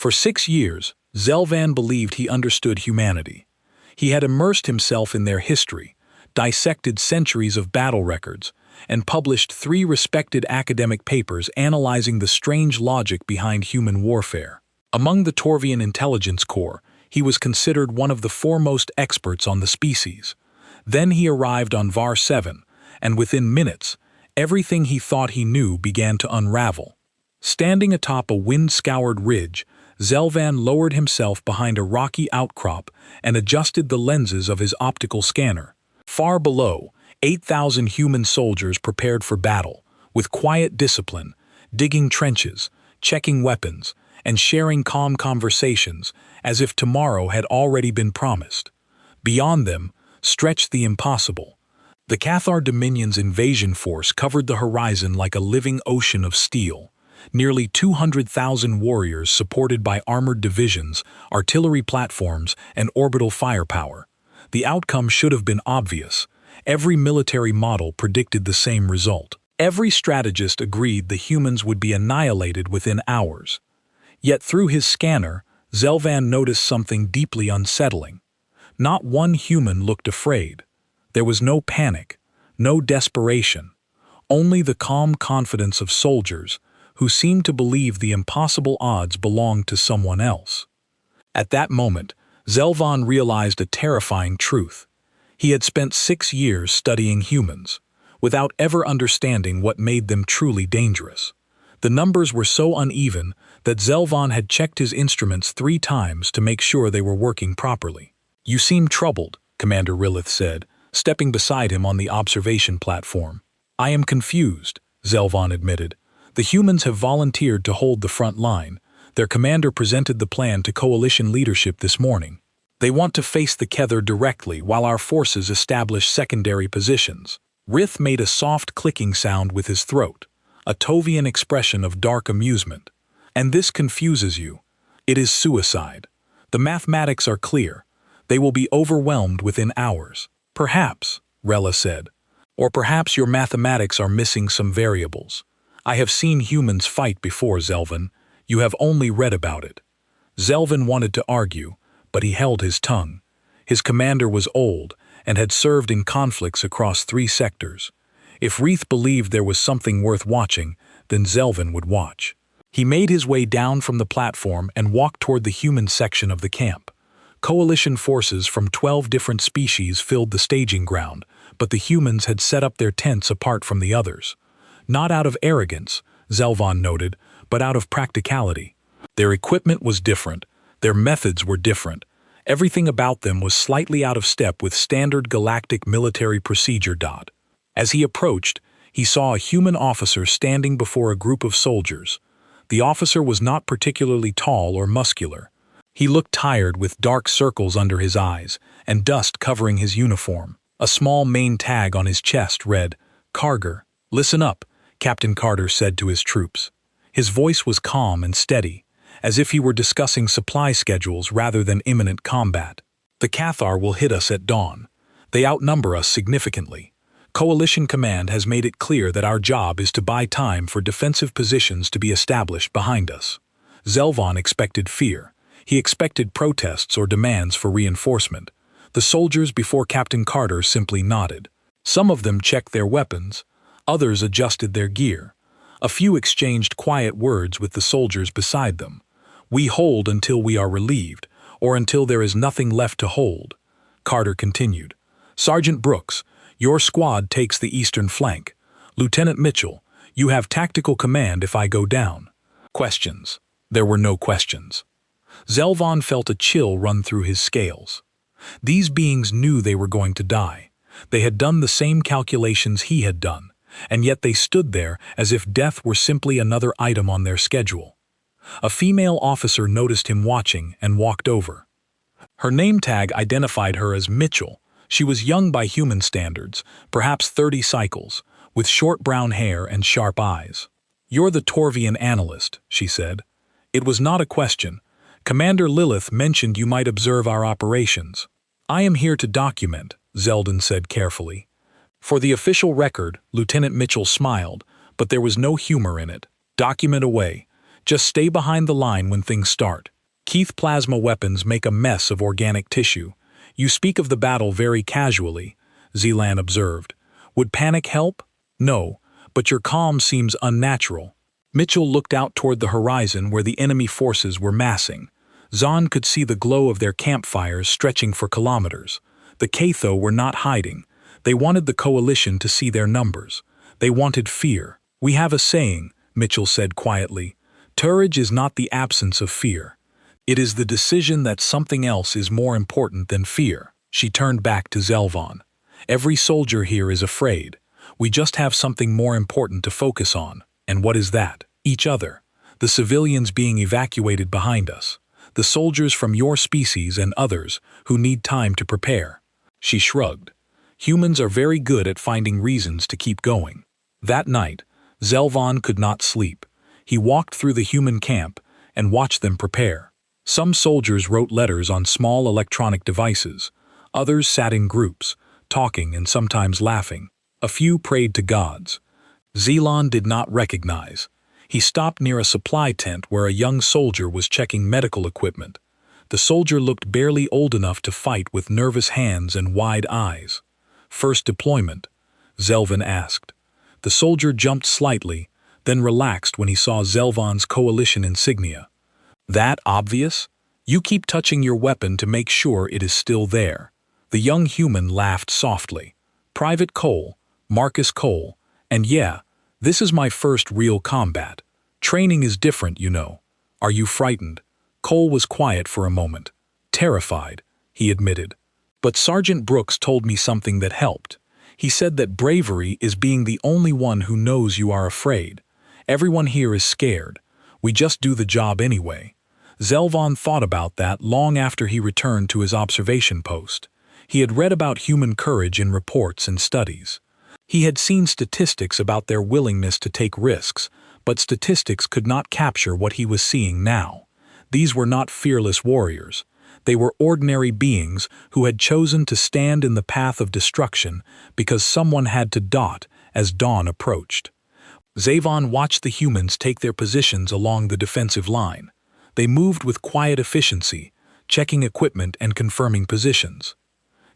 For 6 years, Zelvan believed he understood humanity. He had immersed himself in their history, dissected centuries of battle records, and published 3 respected academic papers analyzing the strange logic behind human warfare. Among the Torvian Intelligence Corps, he was considered one of the foremost experts on the species. Then he arrived on Var 7, and within minutes, everything he thought he knew began to unravel. Standing atop a wind-scoured ridge, Zelvan lowered himself behind a rocky outcrop and adjusted the lenses of his optical scanner. Far below, 8,000 human soldiers prepared for battle, with quiet discipline, digging trenches, checking weapons, and sharing calm conversations as if tomorrow had already been promised. Beyond them stretched the impossible. The Cathar Dominion's invasion force covered the horizon like a living ocean of steel. Nearly 200,000 warriors supported by armored divisions, artillery platforms, and orbital firepower. The outcome should have been obvious. Every military model predicted the same result. Every strategist agreed the humans would be annihilated within hours. Yet through his scanner, Zelvan noticed something deeply unsettling. Not one human looked afraid. There was no panic, no desperation, only the calm confidence of soldiers who seemed to believe the impossible odds belonged to someone else. At that moment, Zelvan realized a terrifying truth. He had spent 6 years studying humans, without ever understanding what made them truly dangerous. The numbers were so uneven that Zelvan had checked his instruments 3 times to make sure they were working properly. "You seem troubled," Commander Rilith said, stepping beside him on the observation platform. "I am confused," Zelvan admitted. "The humans have volunteered to hold the front line. Their commander presented the plan to coalition leadership this morning. They want to face the Kether directly while our forces establish secondary positions." Rith made a soft clicking sound with his throat, a Tovian expression of dark amusement. "And this confuses you. It is suicide. The mathematics are clear. They will be overwhelmed within hours." "Perhaps," Rella said. "Or perhaps your mathematics are missing some variables. I have seen humans fight before, Zelvan. You have only read about it." Zelvan wanted to argue, but he held his tongue. His commander was old and had served in conflicts across 3 sectors. If Reith believed there was something worth watching, then Zelvan would watch. He made his way down from the platform and walked toward the human section of the camp. Coalition forces from 12 different species filled the staging ground, but the humans had set up their tents apart from the others. Not out of arrogance, Zelvan noted, but out of practicality. Their equipment was different, their methods were different. Everything about them was slightly out of step with standard galactic military procedure. As he approached, he saw a human officer standing before a group of soldiers. The officer was not particularly tall or muscular. He looked tired with dark circles under his eyes and dust covering his uniform. A small main tag on his chest read, "Karger." "Listen up," Captain Carter said to his troops. His voice was calm and steady, as if he were discussing supply schedules rather than imminent combat. "The Cathar will hit us at dawn. They outnumber us significantly. Coalition Command has made it clear that our job is to buy time for defensive positions to be established behind us." Zelvan expected fear. He expected protests or demands for reinforcement. The soldiers before Captain Carter simply nodded. Some of them checked their weapons, others adjusted their gear. A few exchanged quiet words with the soldiers beside them. "We hold until we are relieved, or until there is nothing left to hold." Carter continued. "Sergeant Brooks, your squad takes the eastern flank. Lieutenant Mitchell, you have tactical command if I go down." Questions. There were no questions. Zelvan felt a chill run through his scales. These beings knew they were going to die. They had done the same calculations he had done, and yet they stood there as if death were simply another item on their schedule. A female officer noticed him watching and walked over. Her name tag identified her as Mitchell. She was young by human standards, perhaps 30 cycles, with short brown hair and sharp eyes. "You're the Torvian analyst," she said. It was not a question. "Commander Lilith mentioned you might observe our operations." "I am here to document," Zeldin said carefully. For the official record, Lieutenant Mitchell smiled, but there was no humor in it. "Document away. Just stay behind the line when things start. Keith, plasma weapons make a mess of organic tissue. You speak of the battle very casually, Zelan observed. Would panic help? No, but your calm seems unnatural. Mitchell looked out toward the horizon where the enemy forces were massing. Zahn could see the glow of their campfires stretching for kilometers. The Catho were not hiding. They wanted the coalition to see their numbers. They wanted fear. We have a saying, Mitchell said quietly. Courage is not the absence of fear. It is the decision that something else is more important than fear. She turned back to Zelvan. Every soldier here is afraid. We just have something more important to focus on. And what is that? Each other. The civilians being evacuated behind us. The soldiers from your species and others who need time to prepare. She shrugged. Humans are very good at finding reasons to keep going. That night, Zelvan could not sleep. He walked through the human camp and watched them prepare. Some soldiers wrote letters on small electronic devices. Others sat in groups, talking and sometimes laughing. A few prayed to gods. Zelan did not recognize. He stopped near a supply tent where a young soldier was checking medical equipment. The soldier looked barely old enough to fight with nervous hands and wide eyes. First deployment? Zelvan asked. The soldier jumped slightly, then relaxed when he saw Zelvan's coalition insignia. That obvious? You keep touching your weapon to make sure it is still there. The young human laughed softly. Private Cole, Marcus Cole, and yeah, this is my first real combat. Training is different, you know. Are you frightened? Cole was quiet for a moment. Terrified, he admitted. But Sergeant Brooks told me something that helped. He said that bravery is being the only one who knows you are afraid. Everyone here is scared. We just do the job anyway. Zelvan thought about that long after he returned to his observation post. He had read about human courage in reports and studies. He had seen statistics about their willingness to take risks, but statistics could not capture what he was seeing now. These were not fearless warriors. They were ordinary beings who had chosen to stand in the path of destruction because someone had to dot as dawn approached. Zavon watched the humans take their positions along the defensive line. They moved with quiet efficiency, checking equipment and confirming positions.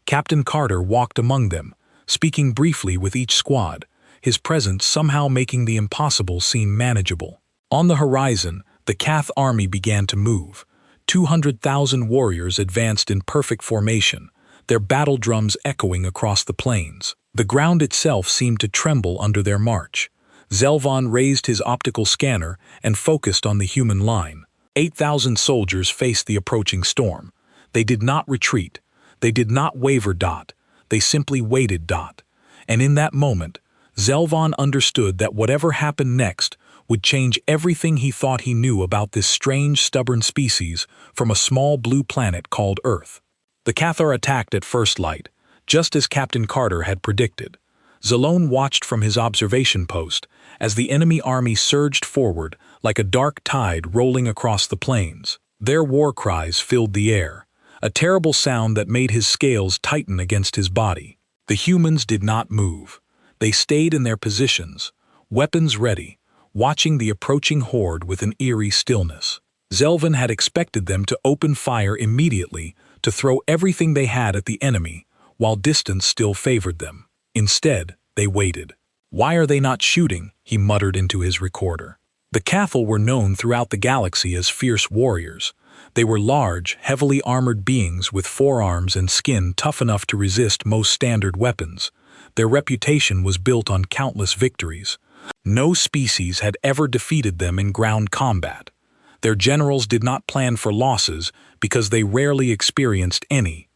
Captain Carter walked among them, speaking briefly with each squad, his presence somehow making the impossible seem manageable. On the horizon, the Cath army began to move. 200,000 warriors advanced in perfect formation, their battle drums echoing across the plains. The ground itself seemed to tremble under their march. Zelvan raised his optical scanner and focused on the human line. 8,000 soldiers faced the approaching storm. They did not retreat. They did not waver. They simply waited. And in that moment, Zelvan understood that whatever happened next would change everything he thought he knew about this strange, stubborn species from a small blue planet called Earth. The Cathar attacked at first light, just as Captain Carter had predicted. Zalone watched from his observation post as the enemy army surged forward like a dark tide rolling across the plains. Their war cries filled the air, a terrible sound that made his scales tighten against his body. The humans did not move. They stayed in their positions, weapons ready, watching the approaching horde with an eerie stillness. Zelvan had expected them to open fire immediately, to throw everything they had at the enemy, while distance still favored them. Instead, they waited. "Why are they not shooting?" he muttered into his recorder. The Cathal were known throughout the galaxy as fierce warriors. They were large, heavily armored beings with forearms and skin tough enough to resist most standard weapons. Their reputation was built on countless victories. No species had ever defeated them in ground combat. Their generals did not plan for losses because they rarely experienced any.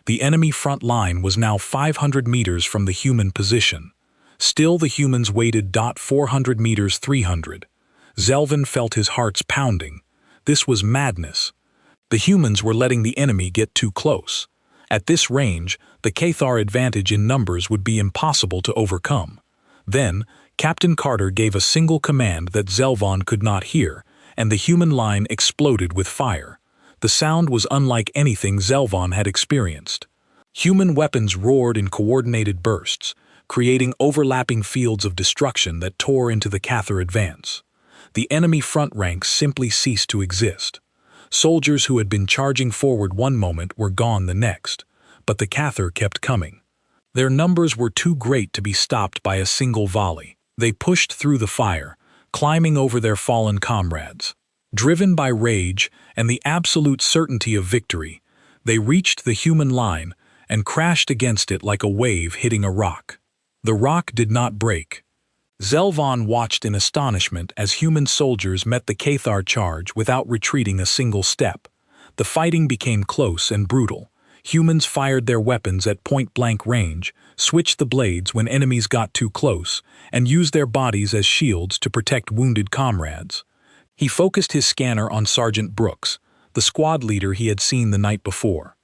The enemy front line was now 500 meters from the human position. Still the humans waited. 400 meters, 300. Zelvan felt his heart's pounding. This was madness. The humans were letting the enemy get too close. At this range, the Cathar advantage in numbers would be impossible to overcome. Then, Captain Carter gave a single command that Zelvan could not hear, and the human line exploded with fire. The sound was unlike anything Zelvan had experienced. Human weapons roared in coordinated bursts, creating overlapping fields of destruction that tore into the Cathar advance. The enemy front ranks simply ceased to exist. Soldiers who had been charging forward one moment were gone the next, but the Cathar kept coming. Their numbers were too great to be stopped by a single volley. They pushed through the fire, climbing over their fallen comrades. Driven by rage and the absolute certainty of victory, they reached the human line and crashed against it like a wave hitting a rock. The rock did not break. Zelvan watched in astonishment as human soldiers met the Cathar charge without retreating a single step. The fighting became close and brutal. Humans fired their weapons at point-blank range, switched the blades when enemies got too close, and used their bodies as shields to protect wounded comrades. He focused his scanner on Sergeant Brooks, the squad leader he had seen the night before.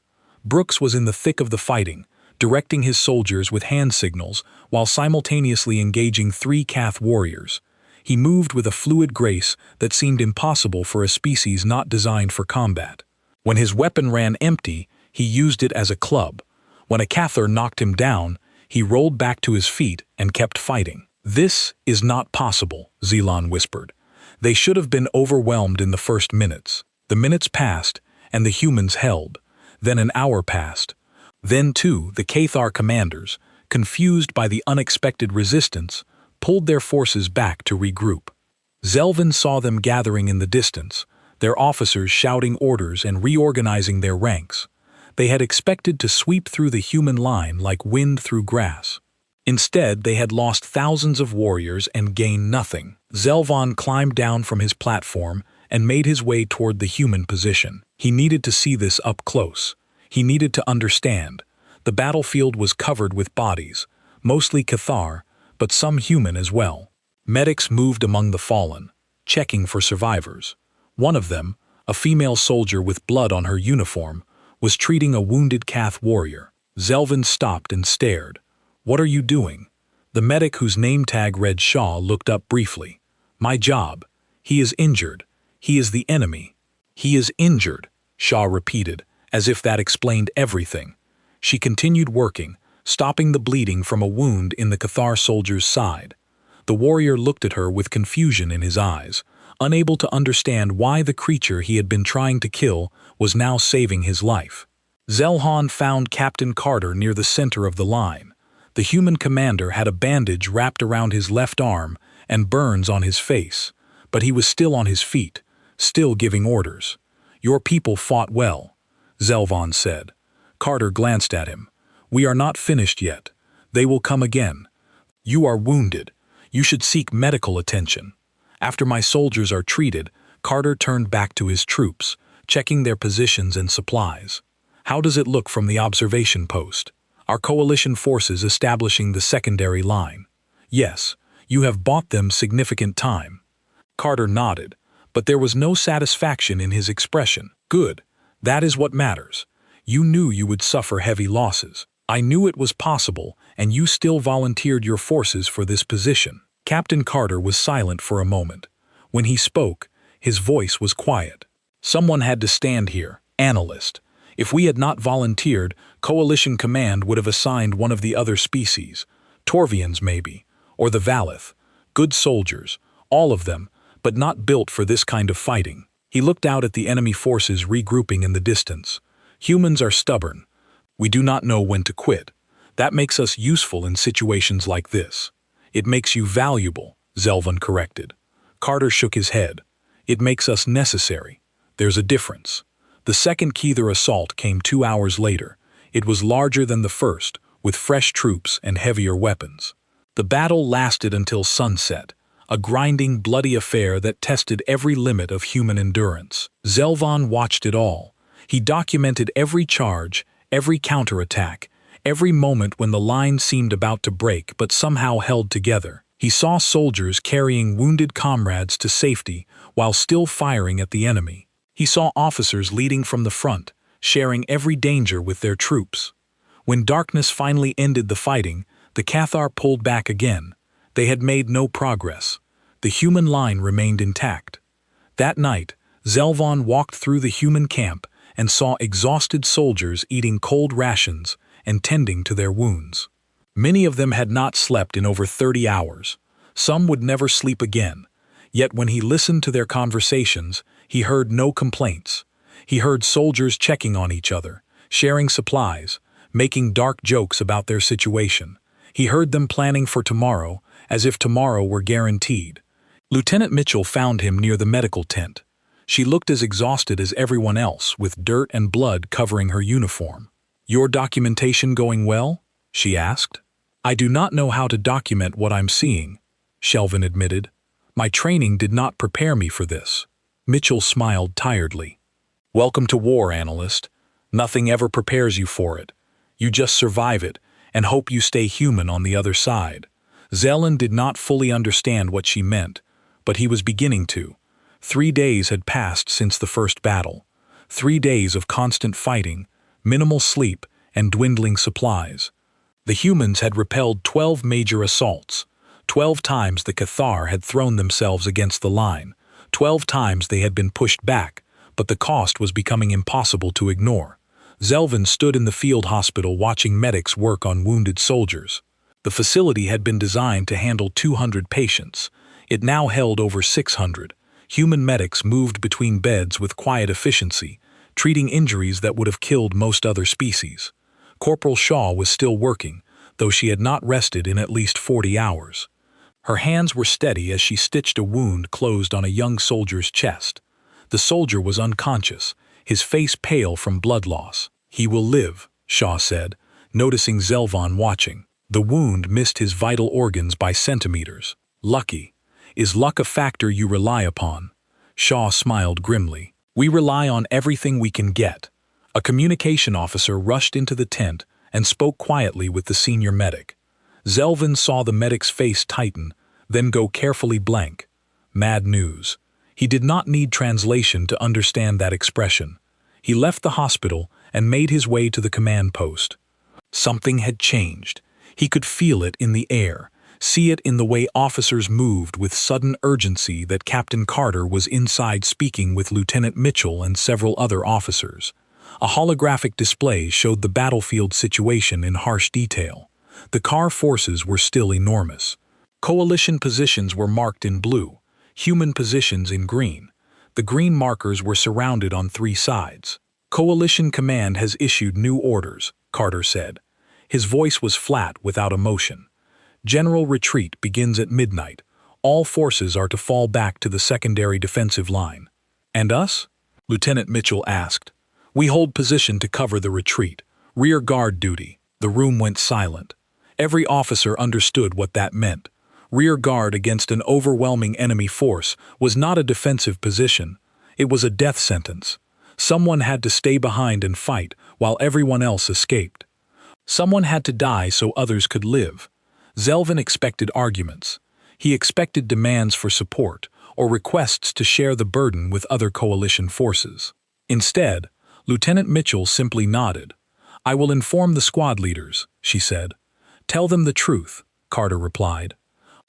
Brooks was in the thick of the fighting, directing his soldiers with hand signals while simultaneously engaging 3 Cath warriors. He moved with a fluid grace that seemed impossible for a species not designed for combat. When his weapon ran empty, he used it as a club. When a Cathar knocked him down, he rolled back to his feet and kept fighting. "This is not possible," Zelan whispered. "They should have been overwhelmed in the first minutes." The minutes passed, and the humans held. Then an hour passed. Then, too, the Cathar commanders, confused by the unexpected resistance, pulled their forces back to regroup. Zelvan saw them gathering in the distance, their officers shouting orders and reorganizing their ranks. They had expected to sweep through the human line like wind through grass. Instead, they had lost thousands of warriors and gained nothing. Zelvan climbed down from his platform and made his way toward the human position. He needed to see this up close. He needed to understand. The battlefield was covered with bodies, mostly Cathar, but some human as well. Medics moved among the fallen, checking for survivors. One of them, a female soldier with blood on her uniform, was treating a wounded Cath warrior. Zelvan stopped and stared. "What are you doing?" The medic whose name tag read Shaw looked up briefly. "My job. He is injured. He is the enemy." "He is injured," Shaw repeated, as if that explained everything. She continued working, stopping the bleeding from a wound in the Cathar soldier's side. The warrior looked at her with confusion in his eyes, unable to understand why the creature he had been trying to kill was now saving his life. Zelhan found Captain Carter near the center of the line. The human commander had a bandage wrapped around his left arm and burns on his face, but he was still on his feet, still giving orders. "Your people fought well," Zelvan said. Carter glanced at him. "We are not finished yet. They will come again. You are wounded. You should seek medical attention." After my soldiers are treated, Carter turned back to his troops, checking their positions and supplies. "How does it look from the observation post? Are coalition forces establishing the secondary line?" "Yes, you have bought them significant time." Carter nodded, but there was no satisfaction in his expression. "Good. That is what matters. You knew you would suffer heavy losses. I knew it was possible, and you still volunteered your forces for this position." Captain Carter was silent for a moment. When he spoke, his voice was quiet. "Someone had to stand here, analyst. If we had not volunteered, Coalition Command would have assigned one of the other species. Torvians, maybe, or the Valith. Good soldiers, all of them, but not built for this kind of fighting." He looked out at the enemy forces regrouping in the distance. "Humans are stubborn. We do not know when to quit. That makes us useful in situations like this." "It makes you valuable," Zelvan corrected. Carter shook his head. "It makes us necessary. There's a difference." The second Cathar assault came 2 hours later. It was larger than the first, with fresh troops and heavier weapons. The battle lasted until sunset, a grinding, bloody affair that tested every limit of human endurance. Zelvan watched it all. He documented every charge, every counterattack, every moment when the line seemed about to break but somehow held together. He saw soldiers carrying wounded comrades to safety while still firing at the enemy. He saw officers leading from the front, sharing every danger with their troops. When darkness finally ended the fighting, the Cathar pulled back again. They had made no progress. The human line remained intact. That night, Zelvan walked through the human camp and saw exhausted soldiers eating cold rations and tending to their wounds. Many of them had not slept in over 30 hours. Some would never sleep again. Yet when he listened to their conversations, he heard no complaints. He heard soldiers checking on each other, sharing supplies, making dark jokes about their situation. He heard them planning for tomorrow, as if tomorrow were guaranteed. Lieutenant Mitchell found him near the medical tent. She looked as exhausted as everyone else, with dirt and blood covering her uniform. "Your documentation going well?" she asked. "I do not know how to document what I'm seeing," Shelvin admitted. "My training did not prepare me for this." Mitchell smiled tiredly. "Welcome to war, analyst. Nothing ever prepares you for it. You just survive it and hope you stay human on the other side." Zelen did not fully understand what she meant, but he was beginning to. 3 days had passed since the first battle. 3 days of constant fighting, minimal sleep, and dwindling supplies. The humans had repelled 12 major assaults. 12 times the Cathar had thrown themselves against the line. 12 times they had been pushed back, but the cost was becoming impossible to ignore. Zelvin stood in the field hospital watching medics work on wounded soldiers. The facility had been designed to handle 200 patients. It now held over 600. Human medics moved between beds with quiet efficiency, treating injuries that would have killed most other species. Corporal Shaw was still working, though she had not rested in at least 40 hours. Her hands were steady as she stitched a wound closed on a young soldier's chest. The soldier was unconscious, his face pale from blood loss. "He will live," Shaw said, noticing Zelvan watching. The wound missed his vital organs by centimeters. "Lucky. Is luck a factor you rely upon?" Shaw smiled grimly. "We rely on everything we can get." A communication officer rushed into the tent and spoke quietly with the senior medic. Zelvin saw the medic's face tighten, then go carefully blank. Mad news. He did not need translation to understand that expression. He left the hospital and made his way to the command post. Something had changed. He could feel it in the air, see it in the way officers moved with sudden urgency that Captain Carter was inside speaking with Lieutenant Mitchell and several other officers. A holographic display showed the battlefield situation in harsh detail. The Car forces were still enormous. Coalition positions were marked in blue, human positions in green. The green markers were surrounded on 3 sides. "Coalition Command has issued new orders," Carter said. His voice was flat without emotion. "General retreat begins at midnight. All forces are to fall back to the secondary defensive line." "And us?" Lieutenant Mitchell asked. "We hold position to cover the retreat. Rear guard duty." The room went silent. Every officer understood what that meant. Rear guard against an overwhelming enemy force was not a defensive position. It was a death sentence. Someone had to stay behind and fight while everyone else escaped. Someone had to die so others could live. Zelvin expected arguments. He expected demands for support or requests to share the burden with other coalition forces. Instead, Lieutenant Mitchell simply nodded. "I will inform the squad leaders," she said. "Tell them the truth," Carter replied.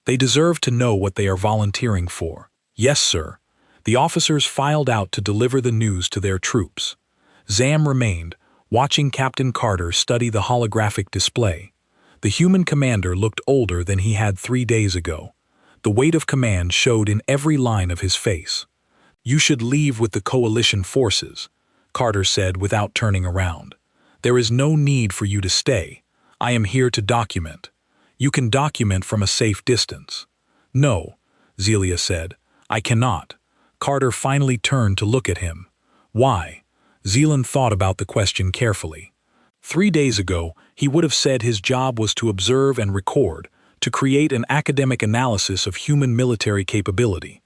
"They deserve to know what they are volunteering for." "Yes, sir." The officers filed out to deliver the news to their troops. Zam remained, watching Captain Carter study the holographic display. The human commander looked older than he had 3 days ago. The weight of command showed in every line of his face. "You should leave with the coalition forces," Carter said without turning around. "There is no need for you to stay. I am here to document. You can document from a safe distance." "No," Zelia said. "I cannot." Carter finally turned to look at him. "Why?" Zealand thought about the question carefully. 3 days ago, he would have said his job was to observe and record, to create an academic analysis of human military capability.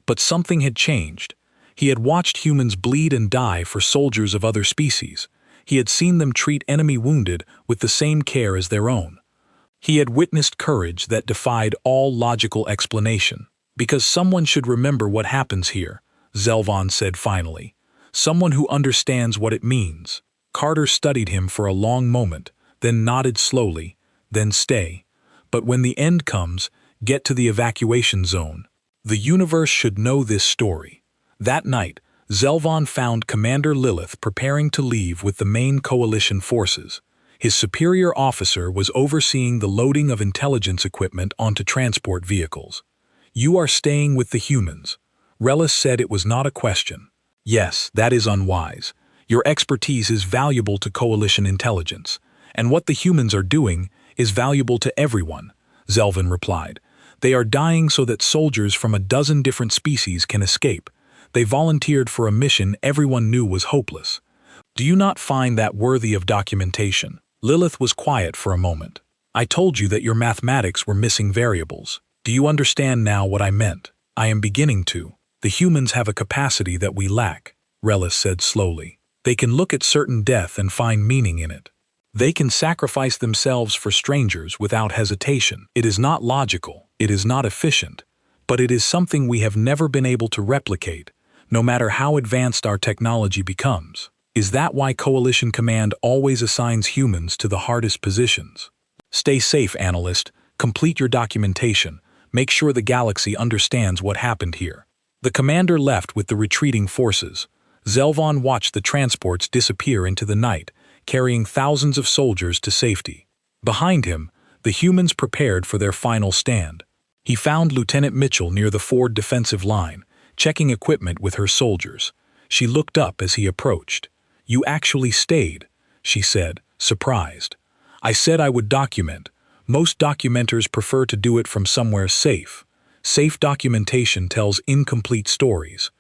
But something had changed. He had watched humans bleed and die for soldiers of other species. He had seen them treat enemy wounded with the same care as their own. He had witnessed courage that defied all logical explanation. "Because someone should remember what happens here," Zelvan said finally. "Someone who understands what it means." Carter studied him for a long moment, then nodded slowly, then stay. "But when the end comes, get to the evacuation zone. The universe should know this story." That night, Zelvan found Commander Lilith preparing to leave with the main coalition forces. His superior officer was overseeing the loading of intelligence equipment onto transport vehicles. You are staying with the humans. Relis said it was not a question. Yes, that is unwise. Your expertise is valuable to Coalition intelligence, and what the humans are doing is valuable to everyone, Zelvin replied. They are dying so that soldiers from a dozen different species can escape. They volunteered for a mission everyone knew was hopeless. Do you not find that worthy of documentation? Lilith was quiet for a moment. I told you that your mathematics were missing variables. Do you understand now what I meant? I am beginning to. The humans have a capacity that we lack, Relis said slowly. They can look at certain death and find meaning in it. They can sacrifice themselves for strangers without hesitation. It is not logical, it is not efficient, but it is something we have never been able to replicate, no matter how advanced our technology becomes. Is that why Coalition Command always assigns humans to the hardest positions? Stay safe, analyst. Complete your documentation. Make sure the galaxy understands what happened here. The commander left with the retreating forces. Zelvon watched the transports disappear into the night, carrying thousands of soldiers to safety. Behind him, the humans prepared for their final stand. He found Lieutenant Mitchell near the forward defensive line, checking equipment with her soldiers. She looked up as he approached. "You actually stayed," she said, surprised. "I said I would document. Most documenters prefer to do it from somewhere safe. Safe documentation tells incomplete stories."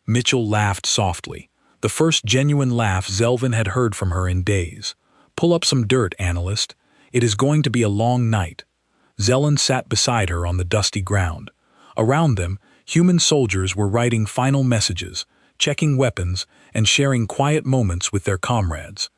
Mitchell laughed softly, the first genuine laugh Zelvin had heard from her in days. "Pull up some dirt, analyst. It is going to be a long night." Zelen sat beside her on the dusty ground. Around them, human soldiers were writing final messages, checking weapons, and sharing quiet moments with their comrades.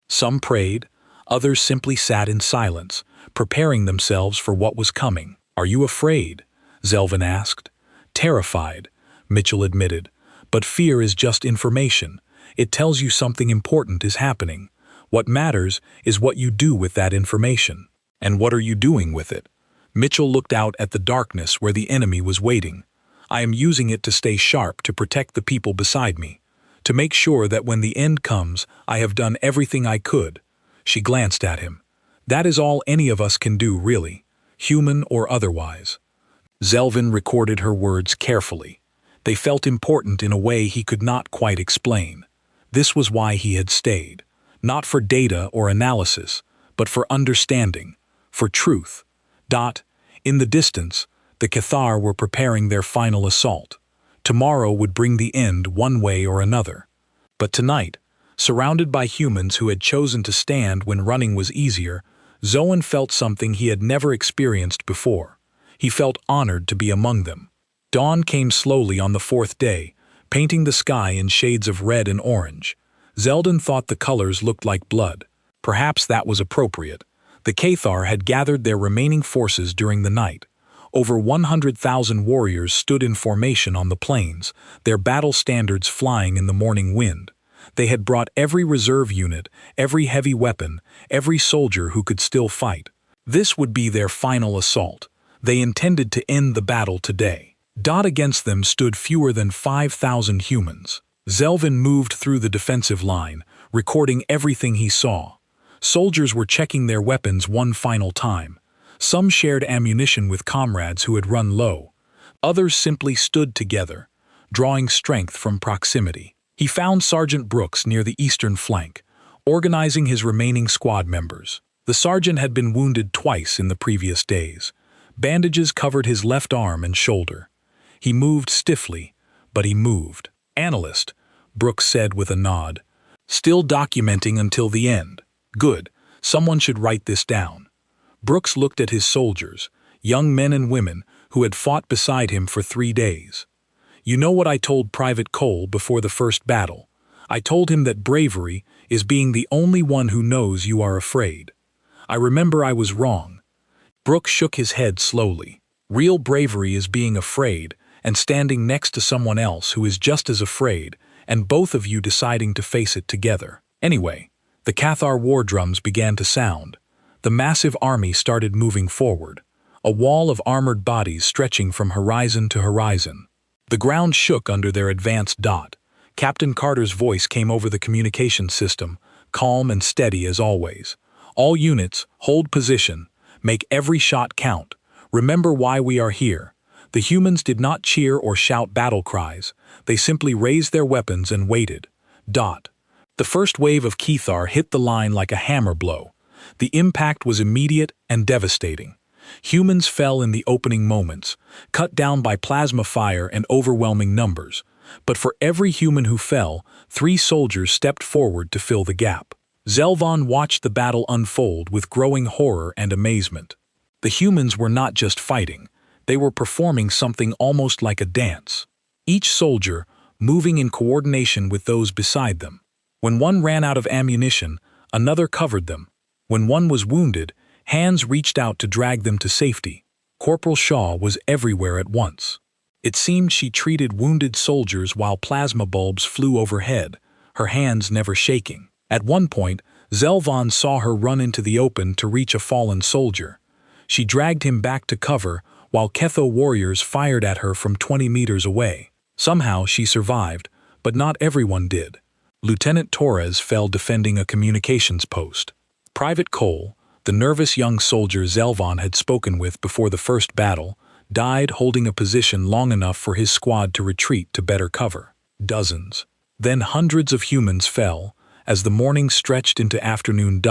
Some prayed, others simply sat in silence, preparing themselves for what was coming. "Are you afraid?" Zelvin asked. "Terrified," Mitchell admitted. "But fear is just information. It tells you something important is happening. What matters is what you do with that information." "And what are you doing with it?" Mitchell looked out at the darkness where the enemy was waiting. "I am using it to stay sharp, to protect the people beside me, to make sure that when the end comes, I have done everything I could." She glanced at him. "That is all any of us can do, really, human or otherwise." Zelvin recorded her words carefully. They felt important in a way he could not quite explain. This was why he had stayed. Not for data or analysis, but for understanding, for truth. In the distance, the Cathar were preparing their final assault. Tomorrow would bring the end one way or another. But tonight, surrounded by humans who had chosen to stand when running was easier, Zoan felt something he had never experienced before. He felt honored to be among them. Dawn came slowly on the fourth day, painting the sky in shades of red and orange. Zeldin thought the colors looked like blood. Perhaps that was appropriate. The Cathar had gathered their remaining forces during the night. Over 100,000 warriors stood in formation on the plains, their battle standards flying in the morning wind. They had brought every reserve unit, every heavy weapon, every soldier who could still fight. This would be their final assault. They intended to end the battle today. Against them stood fewer than 5,000 humans. Zelvin moved through the defensive line, recording everything he saw. Soldiers were checking their weapons one final time. Some shared ammunition with comrades who had run low. Others simply stood together, drawing strength from proximity. He found Sergeant Brooks near the eastern flank, organizing his remaining squad members. The sergeant had been wounded twice in the previous days. Bandages covered his left arm and shoulder. He moved stiffly, but he moved. "Analyst," Brooks said with a nod. "Still documenting until the end. Good. Someone should write this down." Brooks looked at his soldiers, young men and women who had fought beside him for 3 days. "You know what I told Private Cole before the first battle? I told him that bravery is being the only one who knows you are afraid. I remember I was wrong." Brooks shook his head slowly. "Real bravery is being afraid and standing next to someone else who is just as afraid, and both of you deciding to face it together." Anyway, the Cathar war drums began to sound. The massive army started moving forward, a wall of armored bodies stretching from horizon to horizon. The ground shook under their advanced dot. Captain Carter's voice came over the communication system, calm and steady as always. "All units, hold position. Make every shot count. Remember why we are here. The humans did not cheer or shout battle cries. They simply raised their weapons and waited. The first wave of Kethar hit the line like a hammer blow. The impact was immediate and devastating. Humans fell in the opening moments, cut down by plasma fire and overwhelming numbers. But for every human who fell, 3 soldiers stepped forward to fill the gap. Zelvan watched the battle unfold with growing horror and amazement. The humans were not just fighting. They were performing something almost like a dance. Each soldier, moving in coordination with those beside them. When one ran out of ammunition, another covered them. When one was wounded, hands reached out to drag them to safety. Corporal Shaw was everywhere at once. It seemed she treated wounded soldiers while plasma bulbs flew overhead, her hands never shaking. At one point, Zelvan saw her run into the open to reach a fallen soldier. She dragged him back to cover, while Ketho warriors fired at her from 20 meters away. Somehow she survived, but not everyone did. Lieutenant Torres fell defending a communications post. Private Cole, the nervous young soldier Zelvan had spoken with before the first battle, died holding a position long enough for his squad to retreat to better cover. Dozens, then hundreds of humans fell, as the morning stretched into afternoon,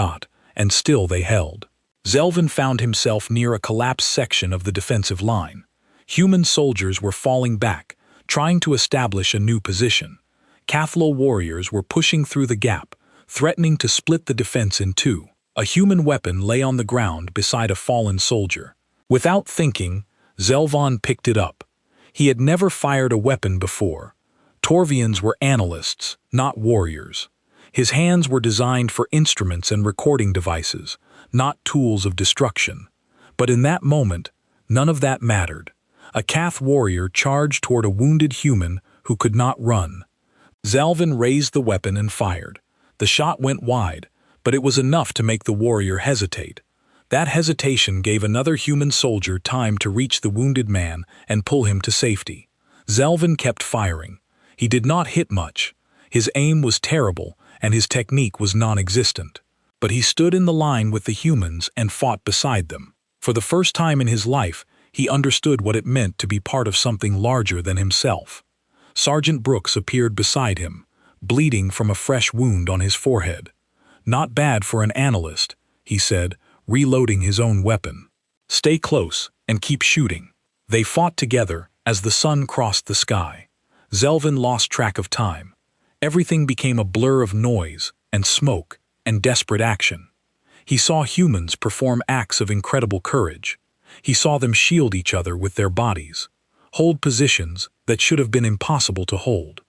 and still they held. Zelvan found himself near a collapsed section of the defensive line. Human soldiers were falling back, trying to establish a new position. Cathlo warriors were pushing through the gap, threatening to split the defense in two. A human weapon lay on the ground beside a fallen soldier. Without thinking, Zelvan picked it up. He had never fired a weapon before. Torvians were analysts, not warriors. His hands were designed for instruments and recording devices, not tools of destruction. But in that moment, none of that mattered. A Cath warrior charged toward a wounded human who could not run. Zelvan raised the weapon and fired. The shot went wide, but it was enough to make the warrior hesitate. That hesitation gave another human soldier time to reach the wounded man and pull him to safety. Zelvan kept firing. He did not hit much. His aim was terrible, and his technique was non-existent. But he stood in the line with the humans and fought beside them. For the first time in his life, he understood what it meant to be part of something larger than himself. Sergeant Brooks appeared beside him, bleeding from a fresh wound on his forehead. "Not bad for an analyst," he said, reloading his own weapon. "Stay close and keep shooting." They fought together as the sun crossed the sky. Zelvan lost track of time. Everything became a blur of noise and smoke and desperate action. He saw humans perform acts of incredible courage. He saw them shield each other with their bodies, hold positions that should have been impossible to hold,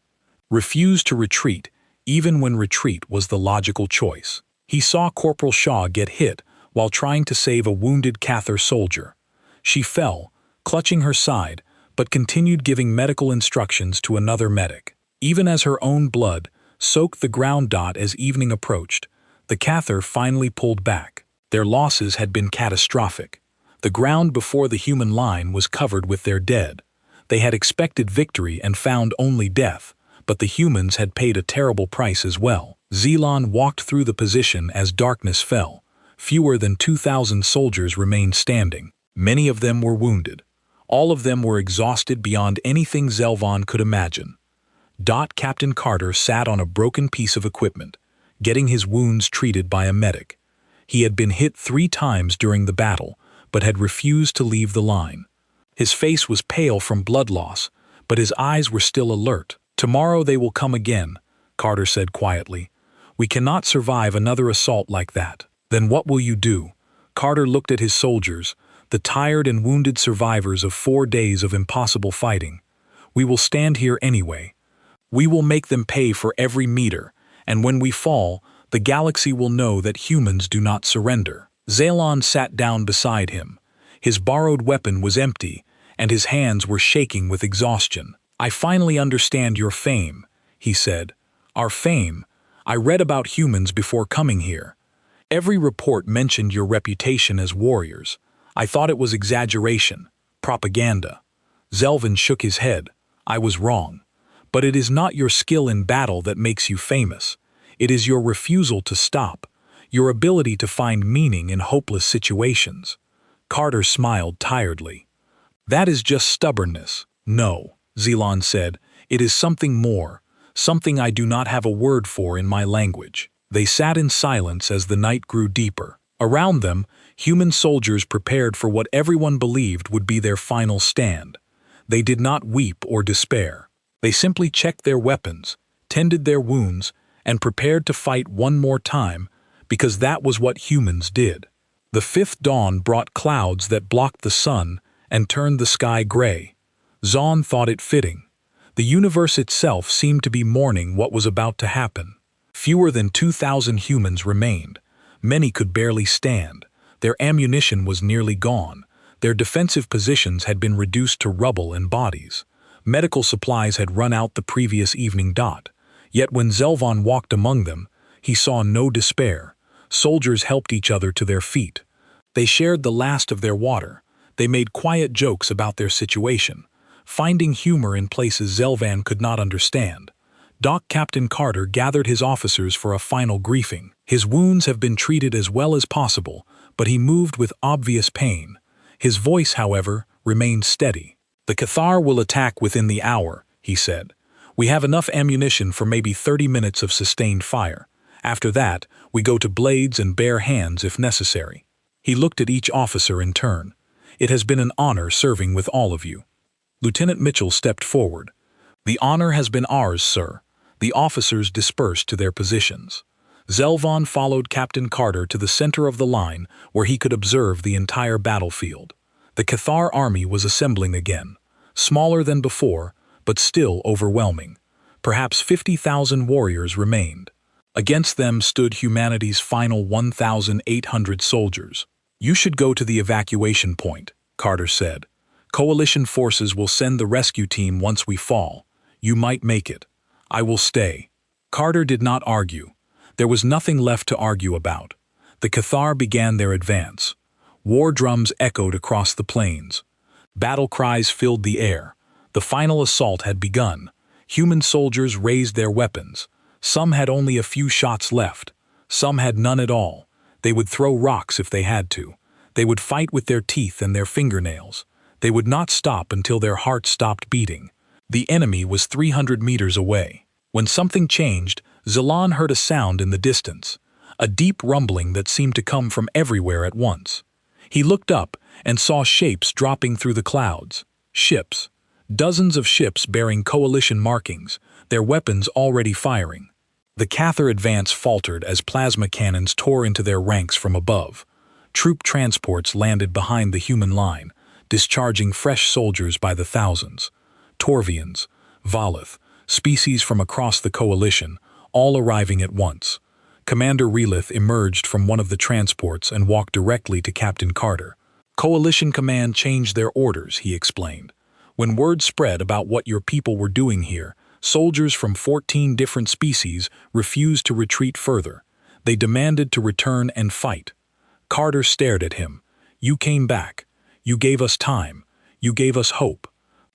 refuse to retreat even when retreat was the logical choice. He saw Corporal Shaw get hit while trying to save a wounded Cathar soldier. She fell, clutching her side, but continued giving medical instructions to another medic. Even as her own blood soaked the ground as evening approached, the Cathar finally pulled back. Their losses had been catastrophic. The ground before the human line was covered with their dead. They had expected victory and found only death, but the humans had paid a terrible price as well. Zelon walked through the position as darkness fell. Fewer than 2,000 soldiers remained standing. Many of them were wounded. All of them were exhausted beyond anything Zelvan could imagine. Captain Carter sat on a broken piece of equipment, getting his wounds treated by a medic. He had been hit 3 times during the battle, but had refused to leave the line. His face was pale from blood loss, but his eyes were still alert. "Tomorrow they will come again," Carter said quietly. "We cannot survive another assault like that." "Then what will you do?" Carter looked at his soldiers, the tired and wounded survivors of 4 days of impossible fighting. "We will stand here anyway. We will make them pay for every meter, and when we fall, the galaxy will know that humans do not surrender." Zelon sat down beside him. His borrowed weapon was empty, and his hands were shaking with exhaustion. "I finally understand your fame," he said. "Our fame. I read about humans before coming here. Every report mentioned your reputation as warriors. I thought it was exaggeration, propaganda." Zelvan shook his head. "I was wrong. But it is not your skill in battle that makes you famous. It is your refusal to stop, your ability to find meaning in hopeless situations." Carter smiled tiredly. That is just stubbornness. No, Zelon said, it is something more, something I do not have a word for in my language. They sat in silence as the night grew deeper. Around them, human soldiers prepared for what everyone believed would be their final stand. They did not weep or despair. They simply checked their weapons, tended their wounds, and prepared to fight one more time, because that was what humans did. The fifth dawn brought clouds that blocked the sun and turned the sky gray. Zahn thought it fitting. The universe itself seemed to be mourning what was about to happen. Fewer than 2,000 humans remained. Many could barely stand. Their ammunition was nearly gone. Their defensive positions had been reduced to rubble and bodies. Medical supplies had run out the previous evening. Yet when Zelvan walked among them, he saw no despair. Soldiers helped each other to their feet. They shared the last of their water. They made quiet jokes about their situation, finding humor in places Zelvan could not understand. Doc Captain Carter gathered his officers for a final grieving. His wounds have been treated as well as possible, but he moved with obvious pain. His voice, however, remained steady. The Cathar will attack within the hour, he said. We have enough ammunition for maybe 30 minutes of sustained fire. After that, we go to blades and bare hands if necessary. He looked at each officer in turn. It has been an honor serving with all of you. Lieutenant Mitchell stepped forward. The honor has been ours, sir. The officers dispersed to their positions. Zelvan followed Captain Carter to the center of the line where he could observe the entire battlefield. The Cathar army was assembling again, smaller than before, but still overwhelming. Perhaps 50,000 warriors remained. Against them stood humanity's final 1,800 soldiers. You should go to the evacuation point, Carter said. Coalition forces will send the rescue team once we fall. You might make it. I will stay. Carter did not argue. There was nothing left to argue about. The Cathar began their advance. War drums echoed across the plains. Battle cries filled the air. The final assault had begun. Human soldiers raised their weapons. Some had only a few shots left. Some had none at all. They would throw rocks if they had to. They would fight with their teeth and their fingernails. They would not stop until their hearts stopped beating. The enemy was 300 meters away. When something changed, Zelon heard a sound in the distance, a deep rumbling that seemed to come from everywhere at once. He looked up and saw shapes dropping through the clouds. Ships. Dozens of ships bearing coalition markings, their weapons already firing. The Cathar advance faltered as plasma cannons tore into their ranks from above. Troop transports landed behind the human line, discharging fresh soldiers by the thousands. Torvians, Valith, species from across the coalition, all arriving at once. Commander Relith emerged from one of the transports and walked directly to Captain Carter. Coalition Command changed their orders, he explained. When word spread about what your people were doing here, soldiers from 14 different species refused to retreat further. They demanded to return and fight. Carter stared at him. You came back. You gave us time. You gave us hope.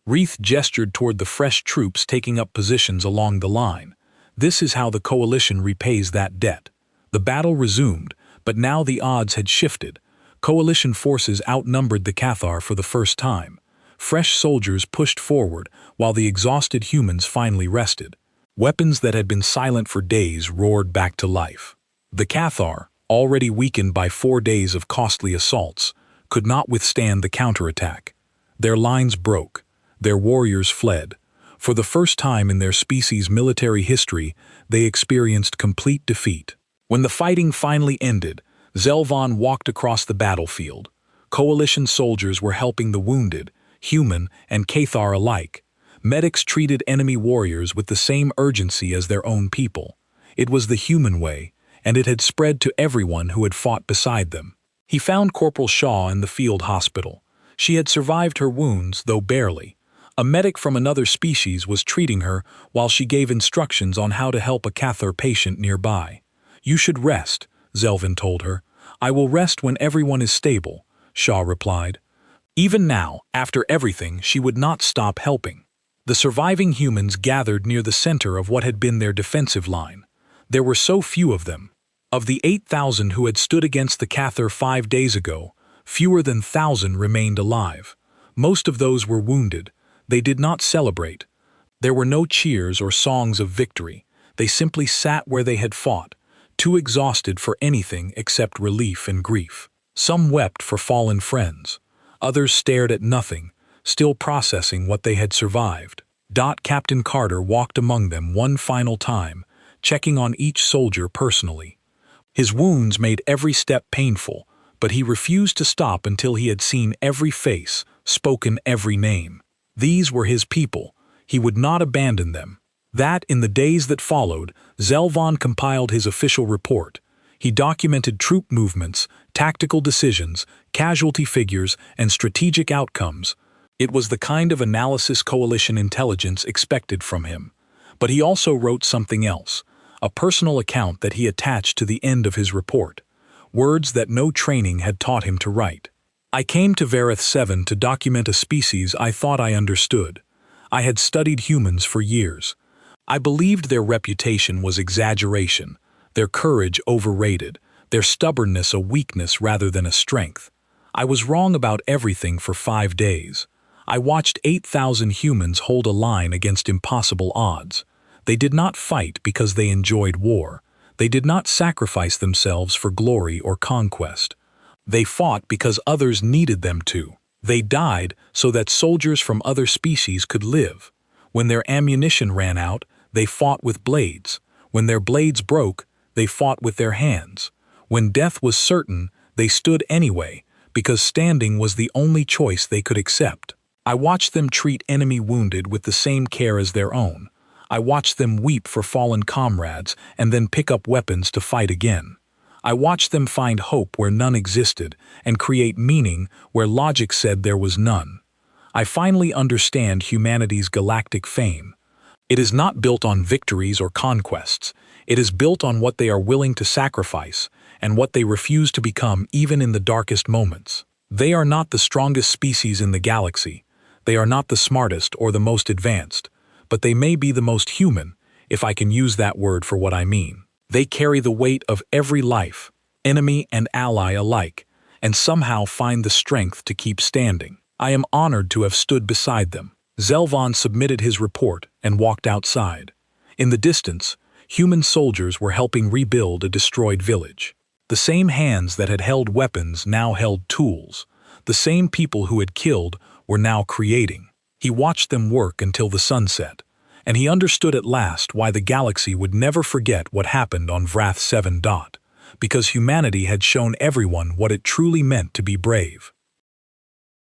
Reith gestured toward the fresh troops taking up positions along the line. This is how the coalition repays that debt. The battle resumed, but now the odds had shifted. Coalition forces outnumbered the Cathar for the first time. Fresh soldiers pushed forward while the exhausted humans finally rested. Weapons that had been silent for days roared back to life. The Cathar, already weakened by 4 days of costly assaults, could not withstand the counterattack. Their lines broke. Their warriors fled. For the first time in their species' military history, they experienced complete defeat. When the fighting finally ended, Zelvan walked across the battlefield. Coalition soldiers were helping the wounded, human and Cathar alike. Medics treated enemy warriors with the same urgency as their own people. It was the human way, and it had spread to everyone who had fought beside them. He found Corporal Shaw in the field hospital. She had survived her wounds, though barely. A medic from another species was treating her while she gave instructions on how to help a Cathar patient nearby. You should rest, Zelvin told her. I will rest when everyone is stable, Shaw replied. Even now, after everything, she would not stop helping. The surviving humans gathered near the center of what had been their defensive line. There were so few of them. Of the 8,000 who had stood against the Cathar 5 days ago, fewer than 1,000 remained alive. Most of those were wounded. They did not celebrate. There were no cheers or songs of victory. They simply sat where they had fought, too exhausted for anything except relief and grief. Some wept for fallen friends. Others stared at nothing, still processing what they had survived. Captain Carter walked among them one final time, checking on each soldier personally. His wounds made every step painful, but he refused to stop until he had seen every face, spoken every name. These were his people. He would not abandon them. In the days that followed, Zelvan compiled his official report. He documented troop movements, tactical decisions, casualty figures, and strategic outcomes. It was the kind of analysis coalition intelligence expected from him. But he also wrote something else, a personal account that he attached to the end of his report, words that no training had taught him to write. I came to Vareth 7 to document a species I thought I understood. I had studied humans for years. I believed their reputation was exaggeration, their courage overrated, their stubbornness a weakness rather than a strength. I was wrong about everything for 5 days. I watched 8,000 humans hold a line against impossible odds. They did not fight because they enjoyed war. They did not sacrifice themselves for glory or conquest. They fought because others needed them to. They died so that soldiers from other species could live. When their ammunition ran out, they fought with blades. When their blades broke, they fought with their hands. When death was certain, they stood anyway, because standing was the only choice they could accept. I watched them treat enemy wounded with the same care as their own. I watched them weep for fallen comrades and then pick up weapons to fight again. I watched them find hope where none existed and create meaning where logic said there was none. I finally understand humanity's galactic fame. It is not built on victories or conquests. It is built on what they are willing to sacrifice and what they refuse to become even in the darkest moments. They are not the strongest species in the galaxy. They are not the smartest or the most advanced, but they may be the most human, if I can use that word for what I mean. They carry the weight of every life, enemy and ally alike, and somehow find the strength to keep standing. I am honored to have stood beside them. Zelvan submitted his report and walked outside. In the distance, human soldiers were helping rebuild a destroyed village. The same hands that had held weapons now held tools. The same people who had killed were now creating. He watched them work until the sun set, and he understood at last why the galaxy would never forget what happened on Vrath 7. Because humanity had shown everyone what it truly meant to be brave.